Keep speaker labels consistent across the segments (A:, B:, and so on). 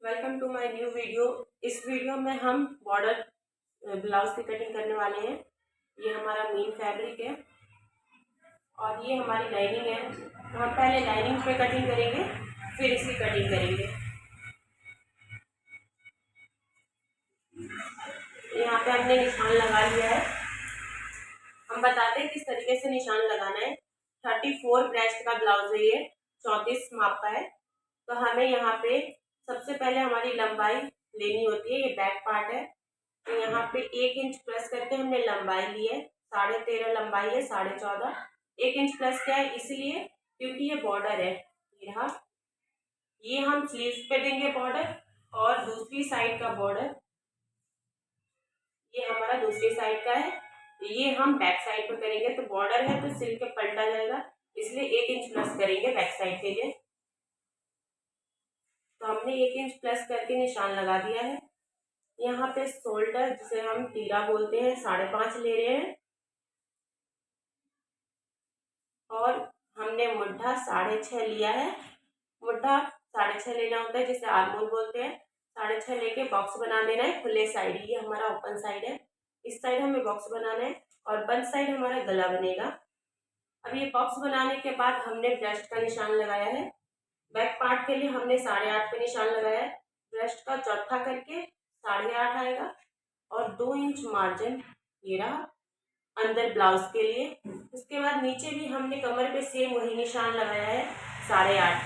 A: Welcome to my new video. इस video में हम बॉर्डर ब्लाउज की कटिंग करने वाले हैं। ये हमारा मेन फैब्रिक है और ये हमारी लाइनिंग है। तो हम पहले लाइनिंग पे कटिंग करेंगे, फिर इसकी कटिंग करेंगे। यहाँ पे हमने निशान लगा लिया है। हम बताते हैं किस तरीके से निशान लगाना है। 34 ब्रेस्ट का ब्लाउज है, ये 34 माप का है। तो हमें यहाँ पे सबसे पहले हमारी लंबाई लेनी होती है। ये बैक पार्ट है, तो यहाँ पे 1 इंच प्लस करके हमने लंबाई ली है। 13.5 लंबाई है, 14.5। 1 इंच प्लस क्या है, इसलिए क्योंकि ये बॉर्डर है। ये हम स्लीव्स पे देंगे बॉर्डर, और दूसरी साइड का बॉर्डर ये हमारा दूसरी साइड का है, ये हम बैक साइड पे करेंगे। तो बॉर्डर है तो सिल के पलटा जाएगा, इसलिए 1 इंच प्लस करेंगे बैक साइड के लिए। तो हमने 1 इंच प्लस करके निशान लगा दिया है। यहाँ पे शोल्डर, जिसे हम तीरा बोलते हैं, 5.5 ले रहे हैं, और हमने मुड्ढा 6.5 लिया है। मुड्ढा 6.5 लेना होता है, जिसे आर्मोल बोलते हैं। 6.5 लेके बॉक्स बना देना है खुले साइड। ये हमारा ओपन साइड है, इस साइड हमें बॉक्स बनाना है, और बंद साइड हमारा गला बनेगा। अब ये बॉक्स बनाने के बाद हमने ब्रेस्ट का निशान लगाया है। बैक पार्ट के लिए हमने 8.5 पे निशान लगाया है। ब्रेस्ट का चौथा करके 8.5 आएगा, और 2 इंच मार्जिन ये रहा अंदर ब्लाउज के लिए। उसके बाद नीचे भी हमने कमर पे सेम वही निशान लगाया है, 8.5।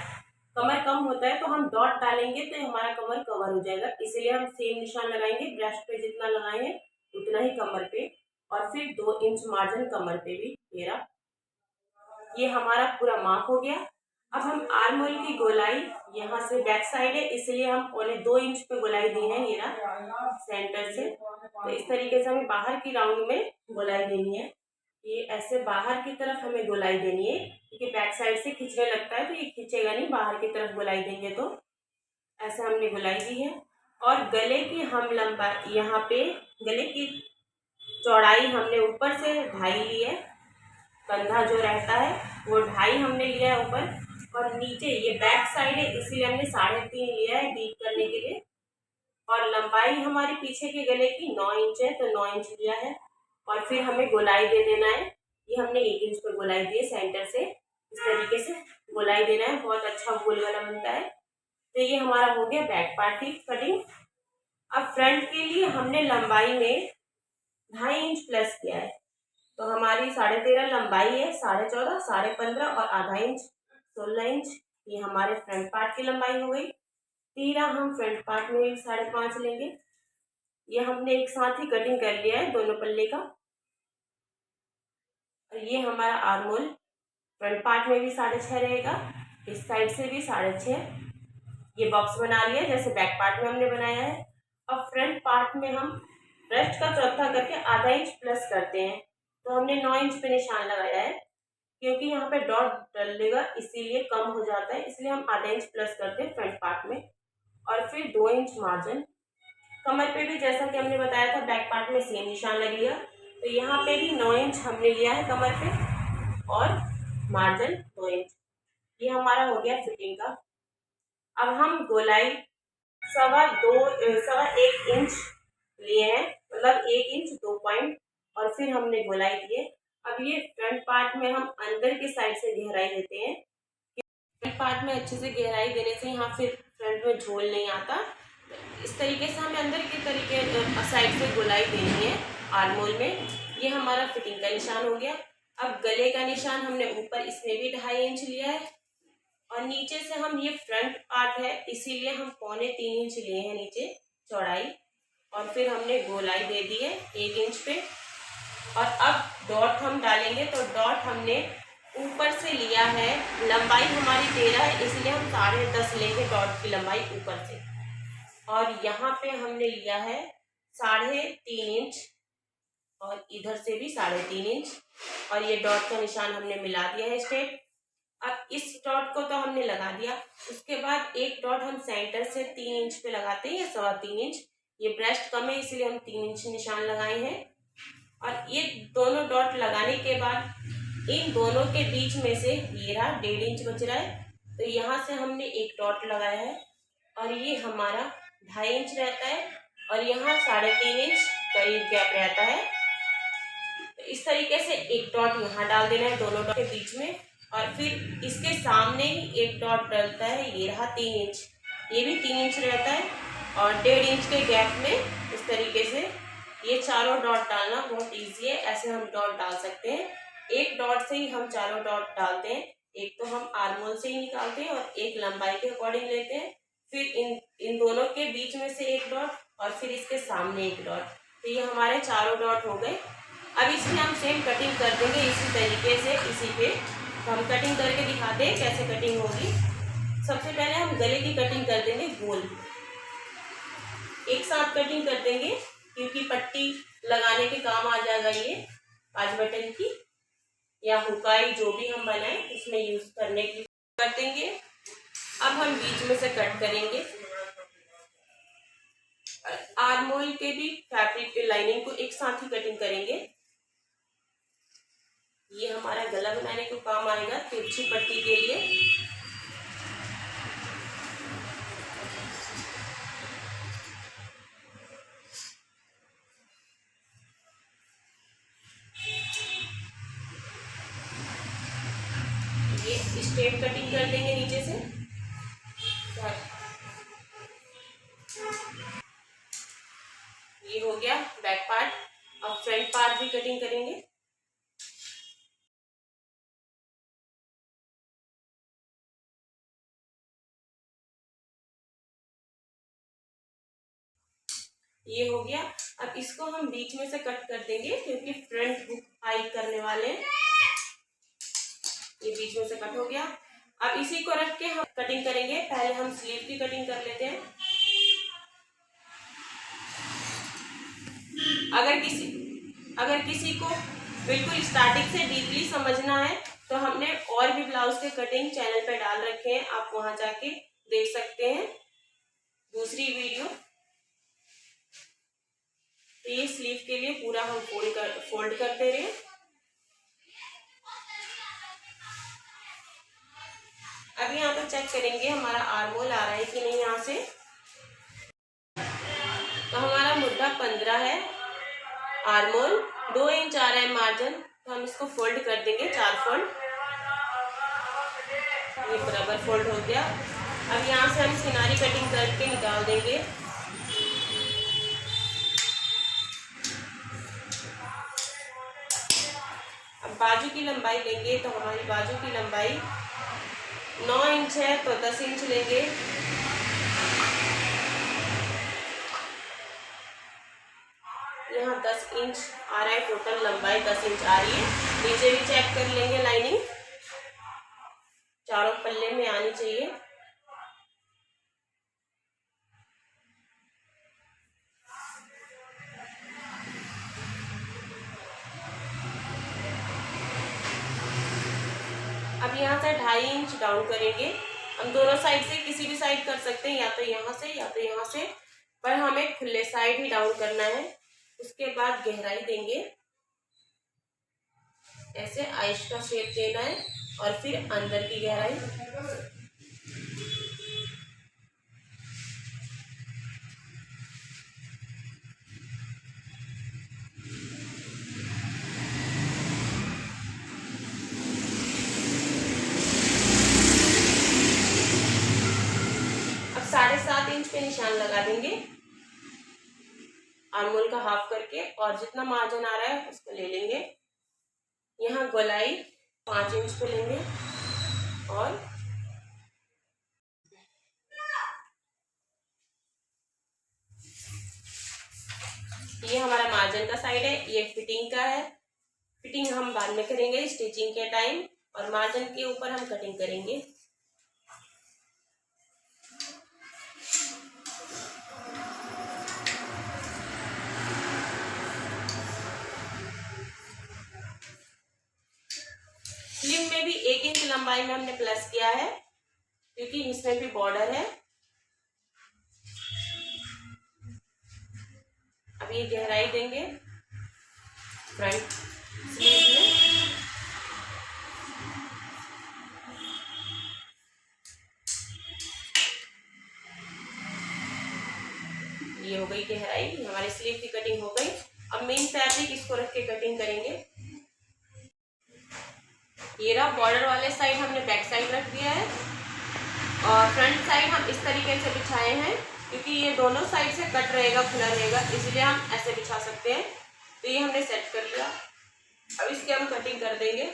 A: कमर कम होता है तो हम डॉट डालेंगे तो हमारा कमर कवर हो जाएगा, इसलिए हम सेम निशान लगाएंगे। ब्रेस्ट पे जितना लगाए हैं उतना ही कमर पे, और फिर 2 इंच मार्जिन कमर पे भी मेरा। ये हमारा पूरा माप हो गया। अब हम आर्म होल की गोलाई, यहाँ से बैक साइड है इसलिए हम 2.25 इंच पे गोलाई दी है ये सेंटर से। तो इस तरीके से हमें बाहर की राउंड में गोलाई देनी है। ये ऐसे बाहर की तरफ हमें गोलाई देनी है, क्योंकि बैक साइड से खींचने लगता है तो ये खींचेगा नहीं। बाहर की तरफ गोलाई देंगे तो ऐसे हमने गोलाई दी है। और गले की हम लंबाई, यहाँ पे गले की चौड़ाई हमने ऊपर से 2.5 ली है। कंधा जो रहता है वो 2.5 हमने लिया है ऊपर, और नीचे ये बैक साइड है इसलिए हमने 3.5 लिया है डीप करने के लिए। और लंबाई हमारी पीछे के गले की 9 इंच है, तो 9 इंच लिया है। और फिर हमें गोलाई दे देना है। ये हमने 1 इंच पर गोलाई दी है सेंटर से, इस तरीके से गोलाई देना है। बहुत अच्छा गोल गला बनता है। तो ये हमारा हो गया बैक पार्ट की कटिंग। अब फ्रंट के लिए हमने लंबाई में 2.5 इंच प्लस किया है। तो हमारी 13.5 लंबाई है, 14.5, 15.5 और आधा इंच 16 इंच। ये हमारे फ्रंट पार्ट की लंबाई हो गई। तीरा हम फ्रंट पार्ट में 5.5 लेंगे। ये हमने एक साथ ही कटिंग कर लिया है दोनों पल्ले का। और ये हमारा आर्म होल फ्रंट पार्ट में भी 6.5 रहेगा, इस साइड से भी 6.5। ये बॉक्स बना लिया जैसे बैक पार्ट में हमने बनाया है। अब फ्रंट पार्ट में हम ब्रेस्ट का चौथा करके आधा इंच प्लस करते हैं। तो हमने 9 इंच पे निशान लगाया है, क्योंकि यहाँ पे डॉट डलेगा इसीलिए कम हो जाता है, इसलिए हम आधा इंच प्लस करते हैं फ्रंट पार्ट में। और फिर 2 इंच मार्जिन कमर पे भी, जैसा कि हमने बताया था बैक पार्ट में सेम निशान लग लिया। तो यहाँ पे भी 9 इंच हमने लिया है कमर पे, और मार्जिन 2 इंच। ये हमारा हो गया फिटिंग का। अब हम गोलाई 1.25 इंच लिए हैं, मतलब 1 इंच 2 पॉइंट, और फिर हमने गोलाई दी है। अब ये फ्रंट पार्ट में हम अंदर की साइड से गहराई देते हैं। फ्रंट पार्ट में अच्छे से गहराई देने से यहाँ फिर फ्रंट में झोल नहीं आता। इस तरीके से हमें अंदर के तरीके साइड से गोलाई देनी है आर्म होल में। ये हमारा फिटिंग का निशान हो गया। अब गले का निशान हमने ऊपर, इसमें भी 2.5 इंच लिया है, और नीचे से हम, ये फ्रंट पार्ट है इसीलिए हम 3.25 इंच लिए हैं नीचे चौड़ाई। और फिर हमने गोलाई दे दी है 1 इंच पे। और अब डॉट हम डालेंगे, तो डॉट हमने ऊपर से लिया है। लंबाई हमारी 13 है इसलिए हम 10.5 लेंगे डॉट की लंबाई ऊपर से। और यहाँ पे हमने लिया है 3.5 इंच, और इधर से भी 3.5 इंच, और ये डॉट का निशान हमने मिला दिया है स्ट्रेट। अब इस डॉट को तो हमने लगा दिया। उसके बाद एक डॉट हम सेंटर से 3 इंच पे लगाते हैं, या 3.25 इंच। ये ब्रेस्ट कम है इसलिए हम 3 इंच निशान लगाए हैं। और ये दोनों डॉट लगाने के बाद इन दोनों के बीच में से ये रहा 1.5 इंच बच रहा है, तो यहाँ से हमने एक डॉट लगाया है। और ये हमारा 2.5 इंच रहता है और यहाँ 3.5 इंच करीब गैप रहता है। तो इस तरीके से एक डॉट यहाँ डाल देना है दोनों डॉट के बीच में, और फिर इसके सामने ही एक डॉट डलता है, ये रहा 3 इंच, ये भी 3 इंच रहता है, और 1.5 इंच के गैप में इस तरीके से ये चारों डॉट डालना बहुत इजी है। ऐसे हम डॉट डाल सकते हैं, एक डॉट से ही हम चारों डॉट डालते हैं। एक तो हम आर्म होल से ही निकालते हैं और एक लंबाई के अकॉर्डिंग लेते हैं, फिर इन दोनों के बीच में से एक डॉट और फिर इसके सामने एक डॉट। तो ये हमारे चारों डॉट हो गए। अब इसकी हम सेम कटिंग कर देंगे इसी तरीके से, इसी पे। तो हम कटिंग करके दिखाते हैं कैसे कटिंग होगी। सबसे पहले हम गले की कटिंग कर देंगे गोल, एक साथ कटिंग कर देंगे क्योंकि पट्टी लगाने के काम आ जाएगा ये 5 बटन की, या हुकाई जो भी हम बनाए उसमें यूज करने के लिए कर देंगे। अब हम बीच में से कट करेंगे, आर्म होल के भी फैब्रिक के लाइनिंग को एक साथ ही कटिंग करेंगे। ये हमारा गला बनाने को काम आएगा तिरछी पट्टी के लिए। ये स्ट्रेट कटिंग कर देंगे नीचे से। ये हो गया बैक पार्ट। अब फ्रंट पार्ट भी कटिंग करेंगे। ये हो गया। अब इसको हम बीच में से कट कर देंगे क्योंकि फ्रंट हुक हाई करने वाले हैं। ये बीच में से कट हो गया। अब इसी को रख के हम कटिंग करेंगे। पहले हम स्लीव की कटिंग कर लेते हैं। अगर किसी को बिल्कुल स्टार्टिंग से डीपली समझना है तो हमने और भी ब्लाउज के कटिंग चैनल पे डाल रखे हैं, आप वहां जाके देख सकते हैं दूसरी वीडियो। तो ये स्लीव के लिए पूरा हम फोल्ड करते रहे। अब यहाँ पर चेक करेंगे हमारा आर्म होल आ रहा है कि नहीं यहाँ से। तो हमारा मुद्दा 15 है, आर्म होल 2 इंच आ रहा है मार्जिन। तो हम इसको फोल्ड कर देंगे 4 फोल्ड। ये बराबर फोल्ड हो गया। अब यहाँ से हम किनारी कटिंग करके निकाल देंगे। अब बाजू की लंबाई लेंगे तो हमारी बाजू की लंबाई 9 इंच है, तो 10 इंच लेंगे। यहाँ 10 इंच आ रहा है, टोटल लंबाई 10 इंच आ रही है। नीचे भी चेक कर लेंगे, लाइनिंग चारों पल्ले में आनी चाहिए। अब यहाँ से 2.5 इंच डाउन करेंगे। हम दोनों साइड से किसी भी साइड कर सकते हैं, या तो यहाँ से या तो यहाँ से, पर हमें खुले साइड ही डाउन करना है। उसके बाद गहराई देंगे, ऐसे आइश का शेप देना है और फिर अंदर की गहराई। अब 7.5 इंच पे निशान लगा देंगे आर्म होल का हाफ करके, और जितना मार्जिन आ रहा है उसको ले लेंगे। यहाँ गोलाई 5 इंच पे लेंगे और ये हमारा मार्जिन का साइड है, ये फिटिंग का है। फिटिंग हम बाद में करेंगे स्टिचिंग के टाइम, और मार्जिन के ऊपर हम कटिंग करेंगे। स्लीव में भी 1 इंच लंबाई में हमने प्लस किया है क्योंकि इसमें भी बॉर्डर है। अब ये गहराई देंगे फ्रंट स्लीव में। ये हो गई गहराई, हमारी स्लीव की कटिंग हो गई। अब मेन फैब्रिक इसको रख के कटिंग करेंगे। ये रहा बॉर्डर वाले साइड हमने बैक साइड रख दिया है और फ्रंट साइड हम इस तरीके से बिछाए हैं क्योंकि ये दोनों साइड से कट रहेगा, खुला रहेगा, इसलिए हम ऐसे बिछा सकते हैं। तो ये हमने सेट कर लिया। अब इसकी हम कटिंग कर देंगे।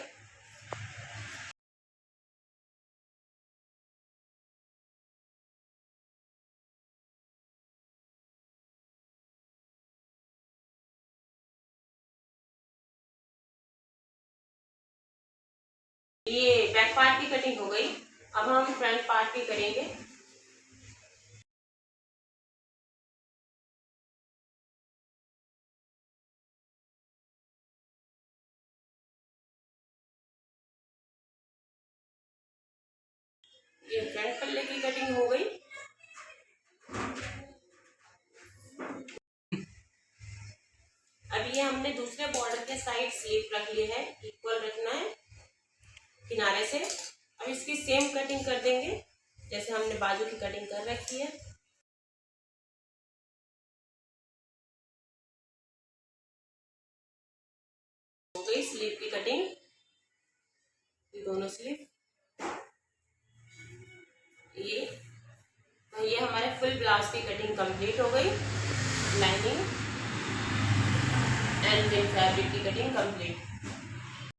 A: ये बैक पार्ट की कटिंग हो गई। अब हम फ्रंट पार्ट की करेंगे। ये फ्रंट पल्ले की कटिंग हो गई। अब ये हमने दूसरे बॉर्डर के साइड स्लीव रख लिए है, इक्वल रखना है किनारे से। अब इसकी सेम कटिंग कर देंगे जैसे हमने बाजू की कटिंग कर रखी है। हो गई स्लीव की कटिंग, ये दोनों स्लीव। ये हमारे फुल ब्लाउज की कटिंग कंप्लीट हो गई। लाइनिंग एंड देन फैब्रिक की कटिंग कंप्लीट।